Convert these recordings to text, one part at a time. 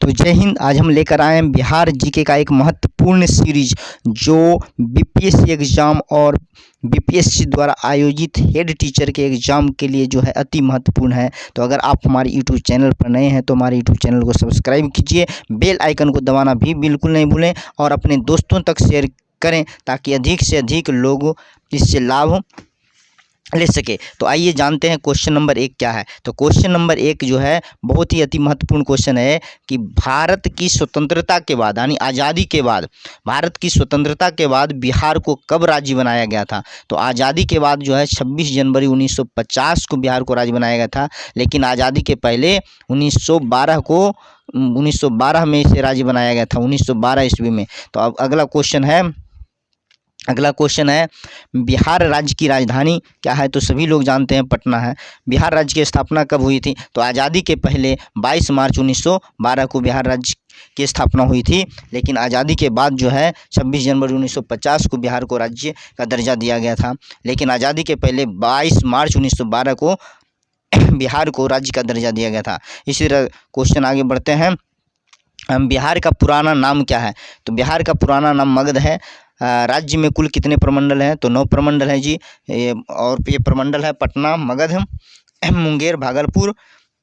तो जय हिंद। आज हम लेकर आए हैं बिहार जीके का एक महत्वपूर्ण सीरीज जो बीपीएससी एग्ज़ाम और बीपीएससी द्वारा आयोजित हेड टीचर के एग्ज़ाम के लिए जो है अति महत्वपूर्ण है। तो अगर आप हमारे यूट्यूब चैनल पर नए हैं तो हमारे यूट्यूब चैनल को सब्सक्राइब कीजिए, बेल आइकन को दबाना भी बिल्कुल नहीं भूलें और अपने दोस्तों तक शेयर करें ताकि अधिक से अधिक लोग इससे लाभ ले सके। तो आइए जानते हैं क्वेश्चन नंबर 1 क्या है। तो क्वेश्चन नंबर 1 जो है बहुत ही अति महत्वपूर्ण क्वेश्चन है कि भारत की स्वतंत्रता के बाद यानी आज़ादी के बाद, भारत की स्वतंत्रता के बाद बिहार को कब राज्य बनाया गया था। तो आज़ादी के बाद जो है 26 जनवरी 1950 को बिहार को राज्य बनाया गया था, लेकिन आज़ादी के पहले 1912 में इसे राज्य बनाया गया था, 1912 ईस्वी में। तो अब अगला क्वेश्चन है बिहार राज्य की राजधानी क्या है। तो सभी लोग जानते हैं पटना है। बिहार राज्य की स्थापना कब हुई थी। तो आज़ादी के पहले 22 मार्च 1912 को बिहार राज्य की स्थापना हुई थी, लेकिन आज़ादी के बाद जो है 26 जनवरी 1950 को बिहार को राज्य का दर्जा दिया गया था, लेकिन आज़ादी के पहले 22 मार्च 1912 को बिहार को राज्य का दर्जा दिया गया था। इसी तरह क्वेश्चन आगे बढ़ते हैं। बिहार का पुराना नाम क्या है। तो बिहार का पुराना नाम मगध है। राज्य में कुल कितने प्रमंडल हैं। तो 9 प्रमंडल हैं जी। और ये प्रमंडल है पटना, मगध, मुंगेर, भागलपुर,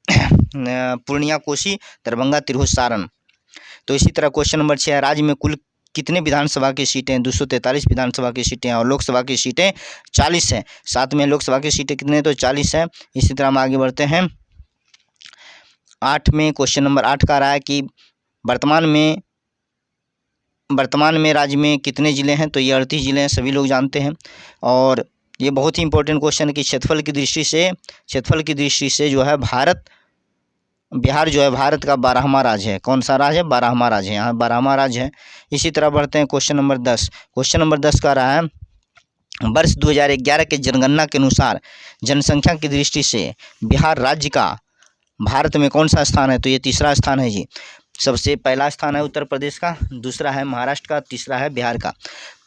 पूर्णिया, कोसी, दरभंगा, तिरहुत, सारण। तो इसी तरह क्वेश्चन नंबर 6 है राज्य में कुल कितने विधानसभा की सीटें हैं। 243 विधानसभा की सीटें हैं और लोकसभा की सीटें 40 हैं। साथ में लोकसभा की सीटें कितने हैं। तो 40 हैं। इसी तरह हम आगे बढ़ते हैं। 8 में क्वेश्चन नंबर 8 का रहा है कि वर्तमान में राज्य में कितने ज़िले हैं। तो ये 38 ज़िले हैं, सभी लोग जानते हैं। और ये बहुत ही इंपॉर्टेंट क्वेश्चन है कि क्षेत्रफल की दृष्टि से जो है बिहार जो है भारत का 12वां राज्य है। कौन सा राज्य है। 12वां राज्य है, यहाँ 12वां राज्य है। इसी तरह बढ़ते हैं क्वेश्चन नंबर 10। क्वेश्चन नंबर 10 का रहा है वर्ष 2011 के जनगणना के अनुसार जनसंख्या की दृष्टि से बिहार राज्य का भारत में कौन सा स्थान है। तो ये तीसरा स्थान है जी। सबसे पहला स्थान है उत्तर प्रदेश का, दूसरा है महाराष्ट्र का, तीसरा है बिहार का।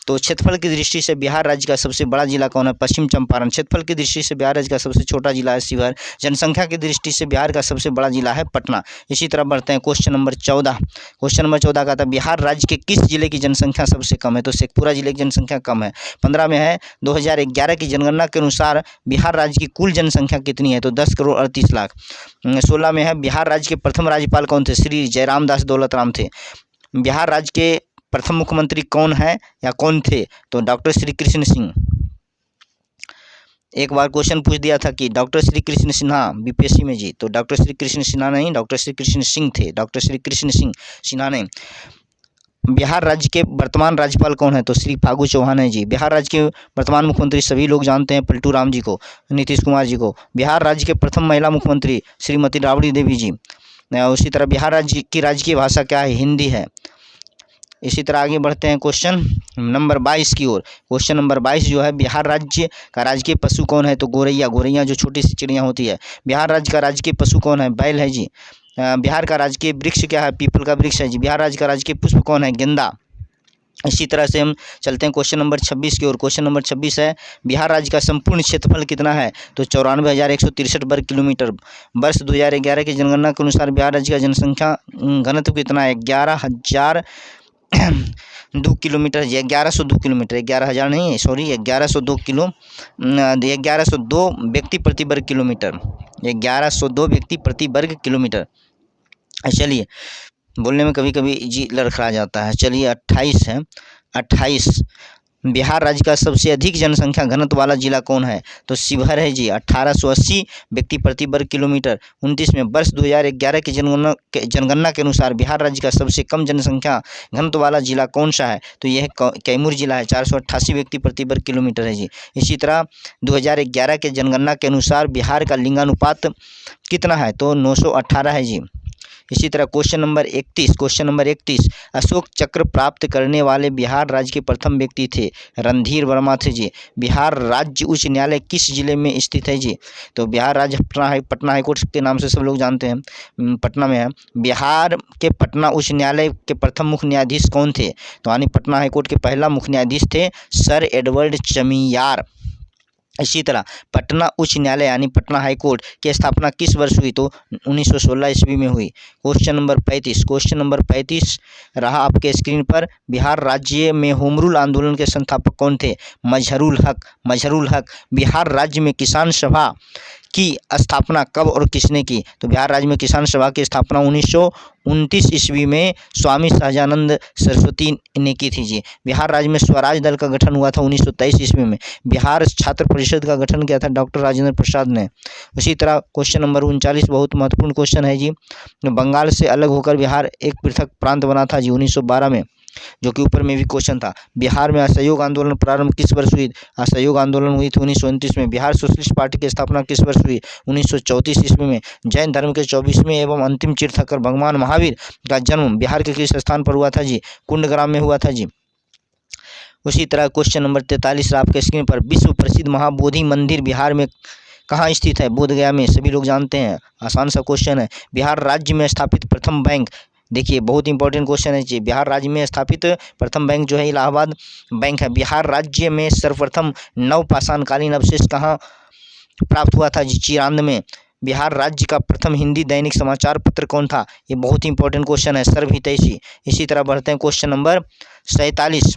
तो क्षेत्रफल की दृष्टि से बिहार राज्य का सबसे बड़ा जिला कौन है। पश्चिम चंपारण। क्षेत्रफल की दृष्टि से बिहार राज्य का सबसे छोटा जिला है शिवहर। जनसंख्या की दृष्टि से बिहार का सबसे बड़ा जिला है पटना। इसी तरह बढ़ते हैं क्वेश्चन नंबर 14। क्वेश्चन नंबर 14 का था बिहार राज्य के किस जिले की जनसंख्या सबसे कम है। तो शेखपुरा जिले की जनसंख्या कम है, 15 में है। 2011 की जनगणना के अनुसार बिहार राज्य की कुल जनसंख्या कितनी है। तो 10 करोड़ 38 लाख। 16 में है बिहार राज्य के प्रथम राज्यपाल कौन थे। श्री जयराम दास दौलतराम थे। बिहार राज्य के प्रथम मुख्यमंत्री कौन है या कौन थे। तो डॉक्टर श्री कृष्ण सिंह। एक बार क्वेश्चन पूछ दिया था कि डॉक्टर श्री कृष्ण सिन्हा बीपीएससी में जी। तो डॉक्टर श्री कृष्ण सिन्हा नहीं, डॉक्टर श्री कृष्ण सिंह थे। डॉक्टर श्री कृष्ण सिंह, सिन्हा नहीं। बिहार राज्य के वर्तमान राज्यपाल कौन है। तो श्री फागू चौहान है जी। बिहार राज्य के वर्तमान मुख्यमंत्री सभी लोग जानते हैं, पलटू राम जी को, नीतीश कुमार जी को। बिहार राज्य के प्रथम महिला मुख्यमंत्री श्रीमती राबड़ी देवी जी। उसी तरह बिहार राज्य की राजकीय भाषा क्या है। हिंदी है। इसी तरह आगे बढ़ते हैं क्वेश्चन नंबर 22 की ओर। क्वेश्चन नंबर 22 जो है बिहार राज्य का राजकीय पशु कौन है। तो गोरैया जो छोटी सी चिड़िया होती है। बिहार राज्य का राजकीय पशु कौन है। बैल है जी। बिहार का राजकीय वृक्ष क्या है। पीपल का वृक्ष है जी। बिहार राज्य का राजकीय पुष्प कौन है। गेंदा। इसी तरह से हम चलते हैं क्वेश्चन नंबर 26 की ओर। क्वेश्चन नंबर 26 है बिहार राज्य का संपूर्ण क्षेत्रफल कितना है। तो 94,163 वर्ग किलोमीटर। वर्ष 2011 की जनगणना के अनुसार बिहार राज्य का जनसंख्या घनत्व कितना है। 11,002 किलोमीटर। 1102 किलोमीटर, 11,000 नहीं है, सॉरी, 1102 व्यक्ति प्रति वर्ग किलोमीटर। 1102 व्यक्ति प्रति वर्ग किलोमीटर। चलिए, बोलने में कभी कभी जी लड़खड़ा जाता है। चलिए 28 है। 28 बिहार राज्य का सबसे अधिक जनसंख्या घनत्व वाला जिला कौन है। तो शिवहर है जी। 1880 व्यक्ति प्रति वर्ग किलोमीटर। 29 में वर्ष 2011 की जनगणना के अनुसार बिहार राज्य का सबसे कम जनसंख्या घनत्व वाला जिला कौन सा है। तो यह कैमूर जिला है। 488 व्यक्ति प्रति वर्ग किलोमीटर है जी। इसी तरह 2011 के जनगणना के अनुसार बिहार का लिंगानुपात कितना है। तो 918 है जी। इसी तरह क्वेश्चन नंबर 31 अशोक चक्र प्राप्त करने वाले बिहार राज्य के प्रथम व्यक्ति थे। रणधीर वर्मा थे जी। बिहार राज्य उच्च न्यायालय किस जिले में स्थित है जी। तो बिहार राज्य पटना हाईकोर्ट के नाम से सब लोग जानते हैं, पटना में है। बिहार के पटना उच्च न्यायालय के प्रथम मुख्य न्यायाधीश कौन थे। तो यानी पटना हाईकोर्ट के पहला मुख्य न्यायाधीश थे सर एडवर्ड चमियार। इसी तरह पटना उच्च न्यायालय यानी पटना हाई कोर्ट की स्थापना किस वर्ष हुई? तो 1916 ईस्वी में हुई। क्वेश्चन नंबर 35 रहा आपके स्क्रीन पर। बिहार राज्य में होम रूल आंदोलन के संस्थापक कौन थे? मजहरूल हक। बिहार राज्य में किसान सभा की स्थापना कब और किसने की? तो बिहार राज्य में किसान सभा की स्थापना 1929 ईस्वी में स्वामी सहजानंद सरस्वती ने की थी जी। बिहार राज्य में स्वराज दल का गठन हुआ था 1923 ईस्वी में। बिहार छात्र परिषद का गठन किया था डॉक्टर राजेंद्र प्रसाद ने। उसी तरह क्वेश्चन नंबर 39 बहुत महत्वपूर्ण क्वेश्चन है जी। बंगाल से अलग होकर बिहार एक पृथक प्रांत बना था जी 1912 में, जो कि ऊपर में भी क्वेश्चन था। बिहार में असहयोग आंदोलन प्रारंभ किस वर्ष हुई? असहयोग आंदोलन हुई थी 1929 में। बिहार सोशलिस्ट पार्टी की स्थापना किस वर्ष हुई? 1934 ईस्वी में। जैन धर्म के 24वें एवं अंतिम तीर्थंकर भगवान महावीर का जन्म बिहार के किस स्थान पर हुआ था जी? कुंडग्राम में हुआ था जी। उसी तरह क्वेश्चन नंबर 43 आपके स्क्रीन पर। विश्व प्रसिद्ध महाबोधि मंदिर बिहार में कहाँ स्थित है? बोधगया में, सभी लोग जानते हैं, आसान सा क्वेश्चन है। बिहार राज्य में स्थापित प्रथम बैंक, देखिए बहुत इंपॉर्टेंट क्वेश्चन है जी। बिहार राज्य में स्थापित प्रथम बैंक जो है इलाहाबाद बैंक है। बिहार राज्य में सर्वप्रथम नवपाषाणकालीन अवशेष कहाँ प्राप्त हुआ था जी? चिरांद में। बिहार राज्य का प्रथम हिंदी दैनिक समाचार पत्र कौन था? ये बहुत इंपॉर्टेंट क्वेश्चन है, सर्वहितैषी। इसी तरह बढ़ते हैं question number 47।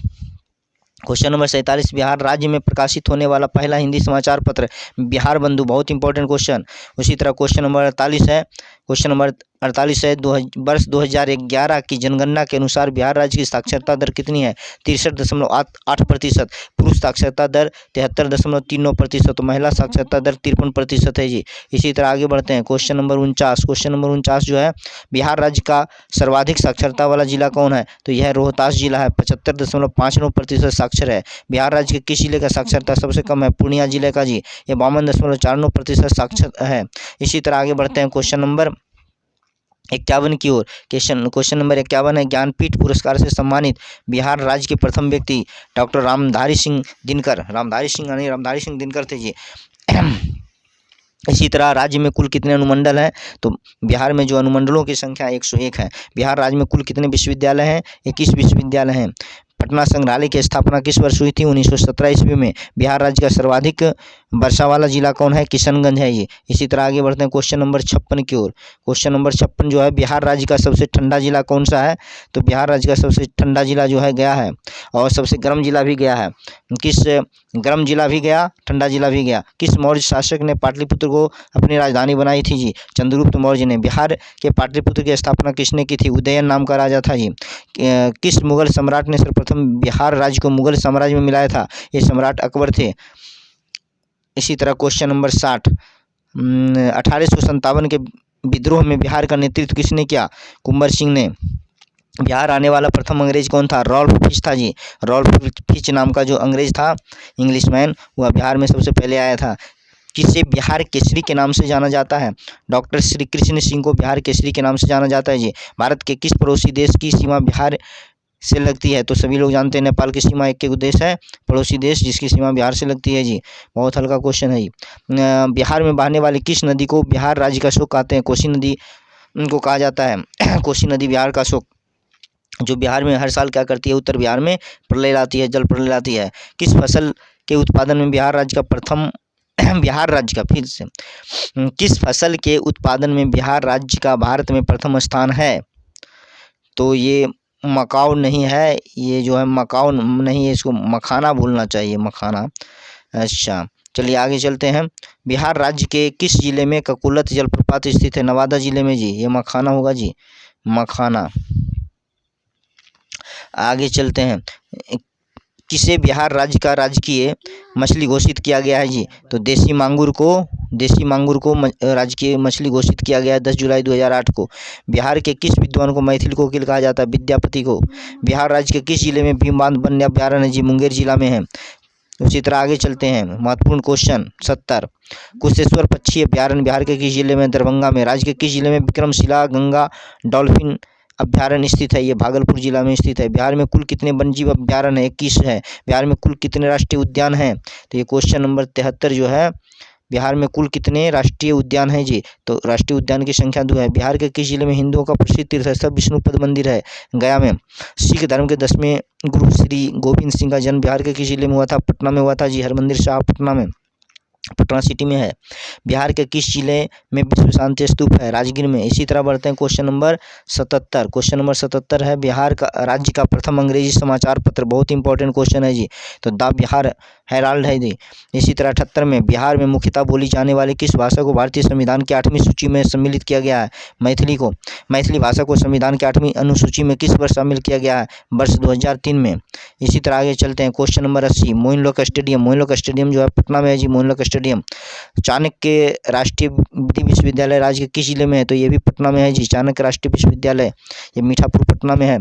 Question number 47 Bihar राज्य में प्रकाशित होने वाला पहला हिंदी समाचार पत्र बिहार बंधु, बहुत इंपॉर्टेंट क्वेश्चन। उसी तरह क्वेश्चन नंबर 48 है। क्वेश्चन नंबर 48 है वर्ष 2011 की जनगणना के अनुसार बिहार राज्य की साक्षरता दर कितनी है? 63.8%। पुरुष साक्षरता दर 73.39%। तो महिला साक्षरता दर 53% है जी। इसी तरह आगे बढ़ते हैं क्वेश्चन नंबर 49। क्वेश्चन नंबर 49 जो है, बिहार राज्य का सर्वाधिक साक्षरता वाला जिला कौन है? तो यह रोहतास जिला है, 75.59% साक्षर है। बिहार राज्य के किस जिले का साक्षरता सबसे कम है? पूर्णिया जिले का जी, यह 52.49% साक्षर है। इसी तरह आगे बढ़ते हैं क्वेश्चन नंबर 51 की ओर। क्वेश्चन नंबर 51 है, ज्ञानपीठ पुरस्कार से सम्मानित बिहार राज्य के प्रथम व्यक्ति डॉक्टर रामधारी सिंह दिनकर थे जी। इसी तरह राज्य में कुल कितने अनुमंडल हैं? तो बिहार में जो अनुमंडलों की संख्या 101 है। बिहार राज्य में कुल कितने विश्वविद्यालय हैं? 21 विश्वविद्यालय हैं। पटना संग्रहालय की स्थापना किस वर्ष हुई थी? 1917 ईस्वी में। बिहार राज्य का सर्वाधिक वर्षा वाला जिला कौन है? किशनगंज है ये। इसी तरह आगे बढ़ते हैं क्वेश्चन नंबर 56 की ओर। क्वेश्चन नंबर 56 जो है, बिहार राज्य का सबसे ठंडा जिला कौन सा है? तो बिहार राज्य का सबसे ठंडा जिला जो है गया है, और सबसे गर्म जिला भी गया है। किस गर्म जिला भी गया, ठंडा जिला भी गया। किस मौर्य शासक ने पाटलिपुत्र को अपनी राजधानी बनाई थी जी? चंद्रगुप्त मौर्य ने। बिहार के पाटलिपुत्र की स्थापना किसने की थी? उदयन नाम का राजा था जी। किस मुगल सम्राट ने सर्वप्रथम बिहार राज्य को मुगल साम्राज्य में मिलाया था? ये सम्राट अकबर थे। इसी तरह क्वेश्चन नंबर 60, 1857 के विद्रोह में बिहार का नेतृत्व किसने किया? कुंवर सिंह ने। बिहार आने वाला प्रथम अंग्रेज कौन था? रॉल्फ फिच था जी। रॉल्फ फिच नाम का जो अंग्रेज था, इंग्लिशमैन, वह बिहार में सबसे पहले आया था। किसे बिहार केसरी के नाम से जाना जाता है? डॉक्टर श्री कृष्ण सिंह को बिहार केसरी के नाम से जाना जाता है जी। भारत के किस पड़ोसी देश की सीमा बिहार से लगती है? तो सभी लोग जानते हैं नेपाल की सीमा एक देश है, पड़ोसी देश, जिसकी सीमा बिहार से लगती है जी। बहुत हल्का क्वेश्चन है जी। बिहार में बहने वाली किस नदी को बिहार राज्य का शोक कहते हैं? कोसी नदी को कहा जाता है। कोसी नदी बिहार का शोक, जो बिहार में हर साल क्या करती है? उत्तर बिहार में प्रलय लाती है, जल प्रलय लाती है। किस फसल के उत्पादन में बिहार राज्य का किस फसल के उत्पादन में बिहार राज्य का भारत में प्रथम स्थान है? तो ये मकाऊ नहीं है, ये जो है मकाऊ नहीं है, इसको मखाना बोलना चाहिए, मखाना। अच्छा चलिए आगे चलते हैं। बिहार राज्य के किस जिले में ककुलत जलप्रपात स्थित है? नवादा जिले में जी, ये मखाना होगा जी, मखाना। आगे चलते हैं, किसे बिहार राज्य का राजकीय मछली घोषित किया गया है जी? तो देसी मांगुर को राजकीय मछली घोषित किया गया है 10 जुलाई 2008 को। बिहार के किस विद्वान को मैथिल कोकिल कहा जाता है? विद्यापति को। बिहार राज्य के किस जिले में भीम बांध वन्य अभ्यारण्य है जी? मुंगेर जिला में है। उसी तरह आगे चलते हैं, महत्वपूर्ण क्वेश्चन 70, कुशेश्वर पक्षी अभ्यारण्य बिहार के किस जिले में? दरभंगा में। राज्य के किस जिले में विक्रमशिला गंगा डॉल्फिन अभ्यारण्य स्थित है? ये भागलपुर जिला में स्थित है। बिहार में कुल कितने वन्यजीव अभ्यारण्य है? 21 है। बिहार में कुल कितने राष्ट्रीय उद्यान हैं? तो ये क्वेश्चन नंबर 73 जो है, बिहार में कुल कितने राष्ट्रीय उद्यान हैं जी? तो राष्ट्रीय उद्यान की संख्या 2 है। बिहार के किस जिले में हिंदुओं का प्रसिद्ध तीर्थस्थल विष्णुपद मंदिर है? गया में। सिख धर्म के 10वें गुरु श्री गोविंद सिंह का जन्म बिहार के किस जिले में हुआ था? पटना में हुआ था जी, हरमंदिर साहिब पटना में। पटना सिटी में है। बिहार के किस जिले में विश्व शांति स्तूप है? राजगीर में। इसी तरह बढ़ते हैं क्वेश्चन नंबर 77। क्वेश्चन नंबर 77 है बिहार का राज्य का प्रथम अंग्रेजी समाचार पत्र। बहुत इंपॉर्टेंट क्वेश्चन है जी, तो द बिहार हेराल्ड है जी। इसी तरह 78 में बिहार में मुख्यतः बोली जाने वाली किस भाषा को भारतीय संविधान की 8वीं सूची में सम्मिलित किया गया है? मैथिली को। मैथिली भाषा को संविधान की 8वीं अनुसूची में किस वर्ष शामिल किया गया है? वर्ष 2003 में। इसी तरह आगे चलते हैं क्वेश्चन नंबर 80। मोइनलोक स्टेडियम। मोइनलोक स्टेडियम जो है पटना में है जी, मोइनलोक स्टेडियम। चाणक्य राष्ट्रीय विधि विश्वविद्यालय राज्य के किस जिले में है? तो ये भी पटना में है जी, चाणक्य राष्ट्रीय विश्वविद्यालय, ये मीठापुर पटना में है।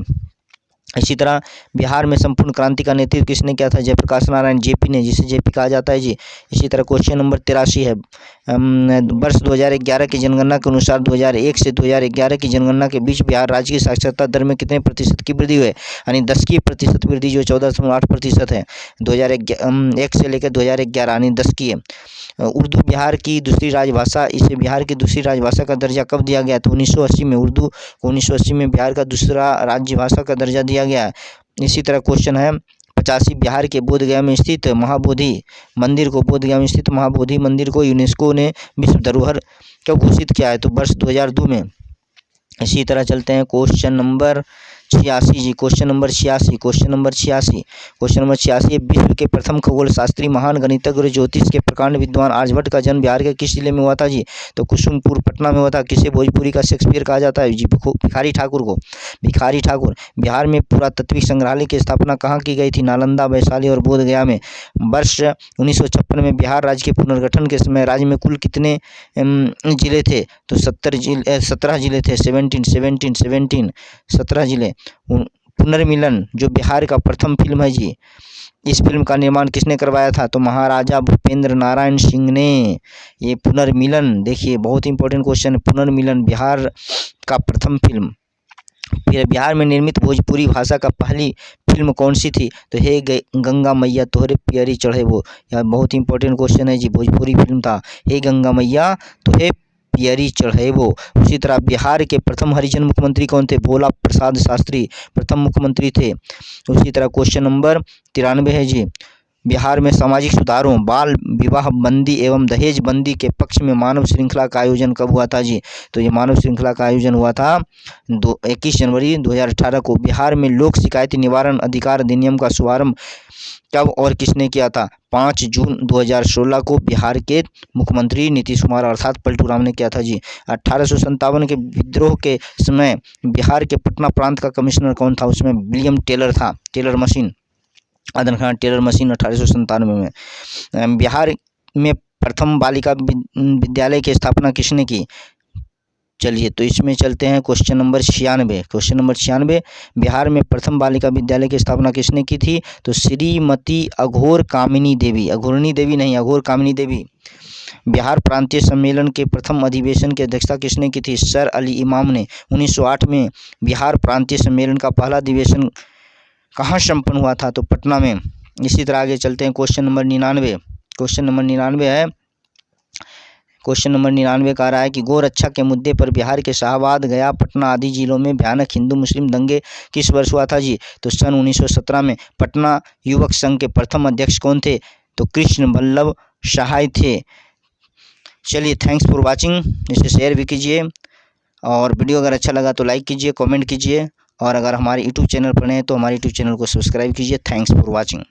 इसी तरह बिहार में संपूर्ण क्रांति का नेतृत्व किसने किया था? जयप्रकाश नारायण जेपी ने, जिसे जेपी कहा जाता है जी। इसी तरह क्वेश्चन नंबर 83 है वर्ष 2011 की जनगणना के अनुसार 2001 से 2011 की जनगणना के बीच बिहार राज्य की साक्षरता दर में कितने प्रतिशत की वृद्धि हुई? यानी 10 की प्रतिशत वृद्धि जो 14.8% है 2001 से लेकर 2011, यानी 10 की है। उर्दू बिहार की दूसरी राजभाषा, इसे बिहार की दूसरी राजभाषा का दर्जा कब दिया गया? तो 1980 में। उर्दू को 1980 में बिहार का दूसरा राज्य भाषा का दर्जा दिया गया है। इसी तरह क्वेश्चन है 85। बिहार के बोधगया में स्थित महाबोधि मंदिर को, बोधगया में स्थित महाबोधि मंदिर को यूनेस्को ने विश्व धरोहर कब घोषित किया है? तो वर्ष 2002 में। इसी तरह चलते हैं क्वेश्चन नंबर 86 जी। क्वेश्चन नंबर 86 विश्व के प्रथम खगोल शास्त्री महान गणितज्ञ और ज्योतिष के प्रकांड विद्वान आर्यभट्ट का जन्म बिहार के किस जिले में हुआ था जी? तो कुसुमपुर पटना में हुआ था। किसे भोजपुरी का शेक्सपियर कहा जाता है जी? भिखारी ठाकुर को, भिखारी ठाकुर। बिहार में पुरातात्विक संग्रहालय की स्थापना कहाँ की गई थी? नालंदा, वैशाली और बोधगया में। वर्ष 1956 में बिहार राज्य के पुनर्गठन के समय राज्य में कुल कितने जिले थे? तो 17 जिले थे। 17 जिले। पुनर्मिलन जो बिहार का प्रथम फिल्म है जी, इस फिल्म का निर्माण किसने करवाया था? तो महाराजा भूपेंद्र नारायण सिंह ने। ये पुनर्मिलन, देखिए बहुत इंपॉर्टेंट क्वेश्चन है। पुनर्मिलन बिहार का प्रथम फिल्म। फिर बिहार में निर्मित भोजपुरी भाषा का पहली फिल्म कौन सी थी? तो हे गंगा मैया तोहरे पियरी चढ़े वो। यह बहुत इंपॉर्टेंट क्वेश्चन है जी, भोजपुरी फिल्म था हे गंगा मैया तोहे पियरी चढ़ेबो। उसी तरह बिहार के प्रथम हरिजन मुख्यमंत्री कौन थे? भोला प्रसाद शास्त्री प्रथम मुख्यमंत्री थे। उसी तरह क्वेश्चन नंबर 93 है जी। बिहार में सामाजिक सुधारों, बाल विवाह बंदी एवं दहेज बंदी के पक्ष में मानव श्रृंखला का आयोजन कब हुआ था जी? तो ये मानव श्रृंखला का आयोजन हुआ था 21 जनवरी 2018 को। बिहार में लोक शिकायत निवारण अधिकार अधिनियम का शुभारंभ कब और किसने किया था? 5 जून 2016 को बिहार के मुख्यमंत्री नीतीश कुमार अर्थात पलटू राम ने किया था जी। 1857 के विद्रोह के समय बिहार के पटना प्रांत का कमिश्नर कौन था? उसमें विलियम टेलर था, टेलर मशीन, आदम खान टेलर मशीन 1897 में। बिहार में प्रथम बालिका विद्यालय की स्थापना किसने की? चलिए तो इसमें चलते हैं question number 96। Question number 96 Bihar में प्रथम बालिका विद्यालय की स्थापना किसने की थी? तो श्रीमती अघोर कामिनी देवी, अघोरनी देवी नहीं, अघोर कामिनी देवी। बिहार प्रांतीय सम्मेलन के प्रथम अधिवेशन की अध्यक्षता किसने की थी? सर अली इमाम ने। 1908 में बिहार प्रांतीय सम्मेलन का पहला अधिवेशन कहाँ संपन्न हुआ था? तो पटना में। इसी तरह आगे चलते हैं क्वेश्चन नंबर 99। क्वेश्चन नंबर 99 है, क्वेश्चन नंबर 99 कह रहा है कि गौ रक्षा के मुद्दे पर बिहार के शाहाबाद, गया, पटना आदि जिलों में भयानक हिंदू मुस्लिम दंगे किस वर्ष हुआ था जी? तो सन 1917 में। पटना युवक संघ के प्रथम अध्यक्ष कौन थे? तो कृष्ण बल्लभ सहाय थे। चलिए थैंक्स फॉर वाचिंग, इसे शेयर भी कीजिए और वीडियो अगर अच्छा लगा तो लाइक कीजिए, कमेंट कीजिए और अगर हमारे यूट्यूब चैनल पर नए हैं तो हमारे यूट्यूब चैनल को सब्सक्राइब कीजिए। Thanks for watching.